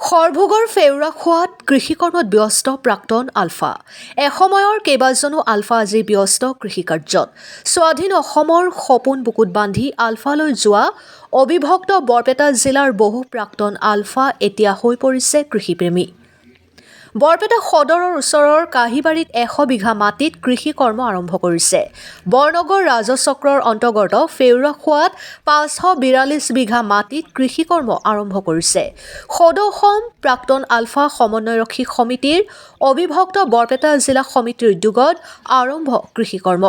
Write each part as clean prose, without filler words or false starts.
খৰভোগৰ ফেউৰাখোৱাত কৃষিকৰ্মত ব্যস্ত প্ৰাক্তন আলফা। এসময়ৰ কেইবাজনো আলফা আজি ব্যস্ত কৃষিকাৰ্যত। স্বাধীন অসমৰ সপোন বুকুত বান্ধি আলফালৈ যোৱা অবিভক্ত বৰপেটা জিলাৰ বহু প্ৰাক্তন আলফা এতিয়া হৈ পৰিছে কৃষিপ্ৰেমী। বৰপেটা সদৰৰ ওচৰৰ কাহিবাৰীত 100 বিঘা মাটিত কৃষি কৰ্ম আৰম্ভ কৰিছে। বৰনগৰ ৰাজচক্ৰৰ অন্তৰ্গত ফেউৰাখোৱাত 542 বিঘা মাটিত কৃষি কৰ্ম আৰম্ভ কৰিছে। সদৌ অসম প্ৰাক্তন আলফা সমন্বয়ৰক্ষী সমিতিৰ অবিভক্ত বৰপেটা জিলা সমিতিৰ উদ্যোগত আৰম্ভ কৃষি কৰ্ম।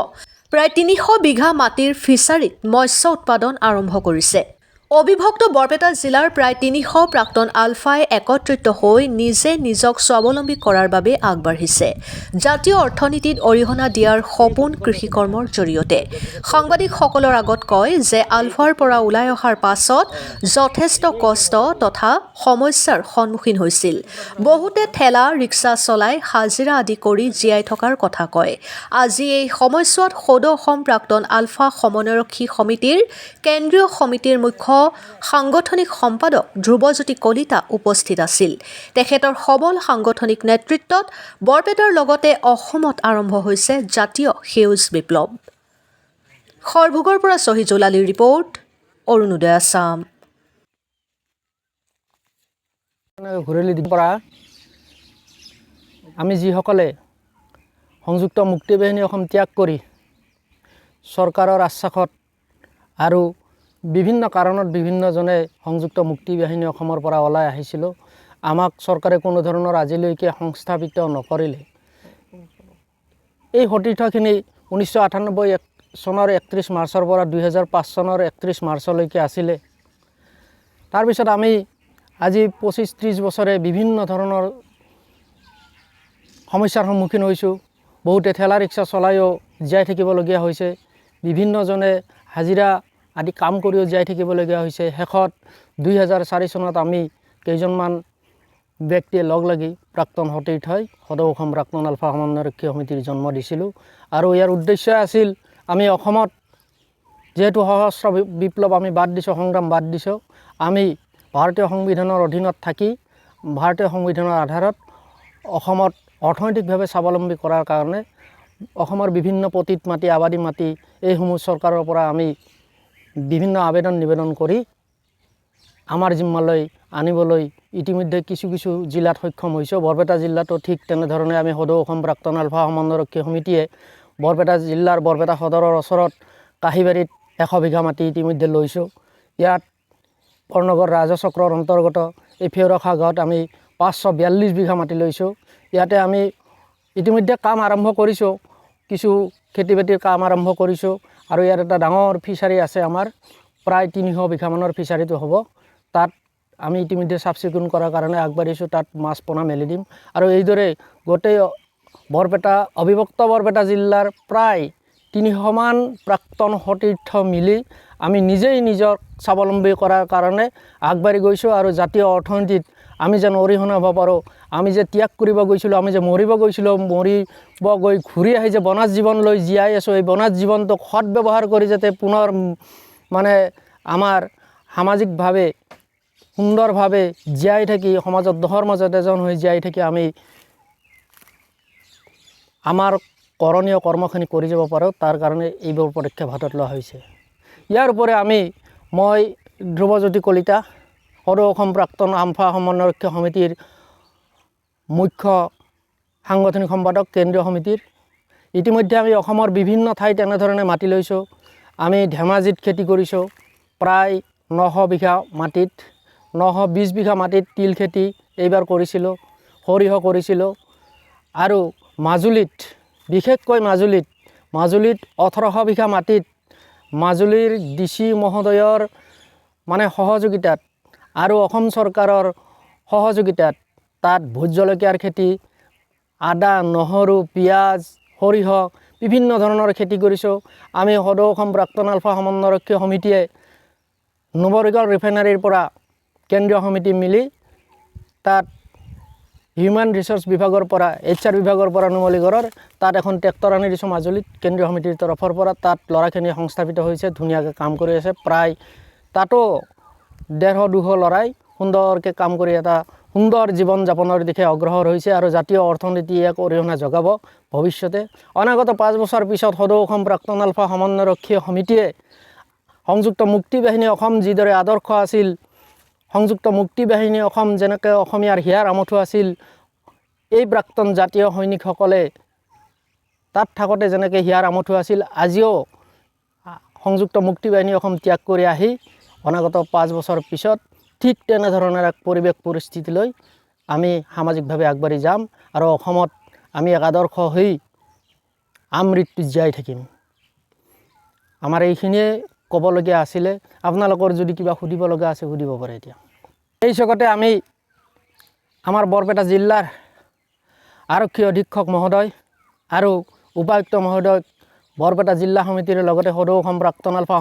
প্ৰায় 300 বিঘা মাটিৰ ফিছাৰীত মৎস্য উৎপাদন আৰম্ভ কৰিছে। অবিভক্ত বৰপেটা জিলাৰ প্ৰায় 300 প্ৰাক্তন আলফাই একত্ৰিত হৈ নিজে নিজক স্বাৱলম্বী কৰাৰ বাবে আগবাঢ়িছে। জাতীয় অৰ্থনীতিত অৰিহণা দিয়াৰ সপোন কৃষিকৰ্মৰ জৰিয়তে। সাংবাদিকসকলৰ আগত কয় যে আলফাৰ পৰা ওলাই অহাৰ পাছত যথেষ্ট কষ্ট তথা সমস্যাৰ সন্মুখীন হৈছিল। বহুতে ঠেলা ৰিক্সা চলাই হাজিৰা আদি কৰি জীয়াই থকাৰ কথা কয়। আজি এই সময়ছোৱাত সদৌ অসম প্ৰাক্তন আলফা সমন্বয়ৰক্ষী সমিতিৰ কেন্দ্ৰীয় সমিতিৰ মুখ্য সাংগঠনিক সম্পাদক ধ্ৰুৱজ্যোতি কলিতা উপস্থিত আছিল। তেখেতৰ সবল সাংগঠনিক নেতৃত্বত বৰপেটাৰ লগতে অসমত আৰম্ভ হৈছে জাতীয় সেউজ বিপ্লৱ। খৰভোগৰ পৰা শহীদুল আলীৰ ৰিপৰ্ট, অৰুণোদয় আছাম। ঘূৰেলি পৰা আমি যিসকলে সংযুক্ত মুক্তি বাহিনী অসম ত্যাগ কৰি চৰকাৰৰ আশ্বাসত আৰু বিভিন্ন কাৰণত বিভিন্নজনে সংযুক্ত মুক্তি বাহিনী অসমৰ পৰা ওলাই আহিছিলোঁ। আমাক চৰকাৰে কোনো ধৰণৰ আজিলৈকে সংস্থাপিত নকৰিলে। এই সতীৰ্থখিনি 1998 চনৰ 31 মাৰ্চৰ পৰা 2005 চনৰ 31 মাৰ্চলৈকে আছিলে। তাৰপিছত আমি আজি 25-30 বছৰে বিভিন্ন ধৰণৰ সমস্যাৰ সন্মুখীন হৈছোঁ। বহুতে ঠেলা ৰিক্সা চলাইও জীয়াই থাকিবলগীয়া হৈছে। বিভিন্নজনে হাজিৰা আদি কাম কৰিও জীয়াই থাকিবলগীয়া হৈছে। শেষত 2004 চনত আমি কেইজনমান ব্যক্তিয়ে লগ লাগি প্ৰাক্তন সতীৰ্থই সদৌ অসম প্ৰাক্তন আলফা সমন্বয়ৰক্ষী সমিতিৰ জন্ম দিছিলোঁ। আৰু ইয়াৰ উদ্দেশ্য আছিল আমি অসমত যিহেতু সশস্ত্ৰ বিপ্লৱ আমি বাদ দিছোঁ, সংগ্ৰাম বাদ দিছোঁ, আমি ভাৰতীয় সংবিধানৰ অধীনত থাকি ভাৰতীয় সংবিধানৰ আধাৰত অসমত অৰ্থনৈতিকভাৱে স্বাৱলম্বী কৰাৰ কাৰণে অসমৰ বিভিন্ন পতিত মাটি, আবাদী মাটি এইসমূহ চৰকাৰৰ পৰা আমি বিভিন্ন আবেদন নিবেদন কৰি আমাৰ জিম্মালৈ আনিবলৈ ইতিমধ্যে কিছু কিছু জিলাত সক্ষম হৈছোঁ। বৰপেটা জিলাতো ঠিক তেনেধৰণে আমি সদৌ অসম প্ৰাক্তন আলফা সমন্বয়ৰক্ষী সমিতিয়ে বৰপেটা জিলাৰ বৰপেটা সদৰৰ ওচৰত কাহিবাৰীত 100 বিঘা মাটি ইতিমধ্যে লৈছোঁ। ইয়াত বৰনগৰ ৰাজচক্ৰৰ অন্তৰ্গত এই ফেউৰাখোৱা গাঁৱত আমি 542 বিঘা মাটি লৈছোঁ। ইয়াতে আমি ইতিমধ্যে কাম আৰম্ভ কৰিছোঁ, কিছু খেতি বাতিৰ কাম আৰম্ভ কৰিছোঁ। আৰু ইয়াত এটা ডাঙৰ ফিছাৰী আছে আমাৰ, প্ৰায় 300 বিঘামানৰ ফিছাৰীটো হ'ব। তাত আমি ইতিমধ্যে চাফ চিকুণ কৰাৰ কাৰণে আগবাঢ়িছোঁ। তাত মাছ পোনা মেলি দিম। আৰু এইদৰে গোটেই বৰপেটা অবিভক্ত বৰপেটা জিলাৰ প্ৰায় 300 মান প্ৰাক্তন সতীৰ্থ মিলি আমি নিজেই নিজক স্বাৱলম্বী কৰাৰ কাৰণে আগবাঢ়ি গৈছোঁ। আৰু জাতীয় অৰ্থনীতিত আমি যেন অৰিহণা হ'ব পাৰোঁ। আমি যে ত্যাগ কৰিব গৈছিলোঁ, আমি যে মৰিব গৈছিলোঁ, মৰিব গৈ ঘূৰি আহি যে বনাজ জীৱন লৈ জীয়াই আছোঁ, এই বনাজ জীৱনটোক সৎ ব্যৱহাৰ কৰি যাতে পুনৰ আমাৰ সামাজিকভাৱে সুন্দৰভাৱে জীয়াই থাকি সমাজত দহৰ মাজত এজন হৈ জীয়াই থাকি আমি আমাৰ কৰণীয় কৰ্মখিনি কৰি যাব পাৰোঁ, তাৰ কাৰণে এইবোৰ পদক্ষেপ হাতত লোৱা হৈছে। ইয়াৰ উপৰি মই ধ্ৰুৱজ্যোতি কলিতা, সদৌ অসম প্ৰাক্তন আলফা সমন্বয়ৰক্ষী সমিতিৰ মুখ্য সাংগঠনিক সম্পাদক কেন্দ্ৰীয় সমিতিৰ। ইতিমধ্যে আমি অসমৰ বিভিন্ন ঠাইত এনেধৰণে মাটি লৈছোঁ। আমি ধেমাজিত খেতি কৰিছোঁ প্ৰায় 900 বিঘা মাটিত, 920 বিঘা মাটিত তিল খেতি এইবাৰ কৰিছিলোঁ, সৰিয়হ কৰিছিলোঁ। আৰু মাজুলীত, বিশেষকৈ মাজুলীত 1800 বিঘা মাটিত মাজুলীৰ DC মহোদয়ৰ সহযোগিতাত আৰু অসম চৰকাৰৰ সহযোগিতাত তাত ভোট জলকীয়াৰ খেতি, আদা, নহৰু, পিঁয়াজ, সৰিয়হ বিভিন্ন ধৰণৰ খেতি কৰিছোঁ। আমি সদৌ অসম প্ৰাক্তন আলফা সমন্বয়ৰক্ষী সমিতিয়ে নুমলীগড় ৰিফাইনাৰীৰ পৰা কেন্দ্ৰীয় সমিতি মিলি তাত হিউমেন ৰিচোৰ্চ বিভাগৰ পৰা HR বিভাগৰ পৰা নুমলীগড়ৰ তাত এখন ট্ৰেক্টৰ আনি দিছোঁ মাজুলীত কেন্দ্ৰীয় সমিতিৰ তৰফৰ পৰা। তাত ল'ৰাখিনি সংস্থাপিত হৈছে, ধুনীয়াকৈ কাম কৰি আছে। প্ৰায় তাতো 150-200 ল'ৰাই সুন্দৰকৈ কাম কৰি এটা সুন্দৰ জীৱন যাপনৰ দিশে অগ্ৰসৰ হৈছে আৰু জাতীয় অৰ্থনীতি এক অৰিহণা যোগাব ভৱিষ্যতে। অনাগত 5 বছৰ পিছত সদৌ অসম প্ৰাক্তন আলফা সমন্বয়ৰক্ষী সমিতিয়ে সংযুক্ত মুক্তি বাহিনী অসম যিদৰে আদৰ্শ আছিল, সংযুক্ত মুক্তি বাহিনী অসম যেনেকৈ অসমীয়াৰ হিয়াৰ আমঠু আছিল, এই প্ৰাক্তন জাতীয় সৈনিকসকলে তাত থাকোঁতে যেনেকৈ হিয়াৰ আমঠু আছিল, আজিও সংযুক্ত মুক্তি বাহিনী অসম ত্যাগ কৰি আহি অনাগত 5 বছৰ পিছত ঠিক তেনেধৰণৰ এক পৰিৱেশ পৰিস্থিতিলৈ আমি সামাজিকভাৱে আগবাঢ়ি যাম আৰু অসমত আমি এক আদৰ্শ হৈ আমৃত্যু জীয়াই থাকিম। আমাৰ এইখিনিয়ে ক'বলগীয়া আছিলে। আপোনালোকৰ যদি কিবা সুধিব লগা আছে সুধিব পাৰে এতিয়া। এই চকতে আমি আমাৰ বৰপেটা জিলাৰ আৰক্ষী অধীক্ষক মহোদয় আৰু উপায়ুক্ত মহোদয়, বৰপেটা জিলা সমিতিৰ লগতে সদৌ অসম প্ৰাক্তন আলফা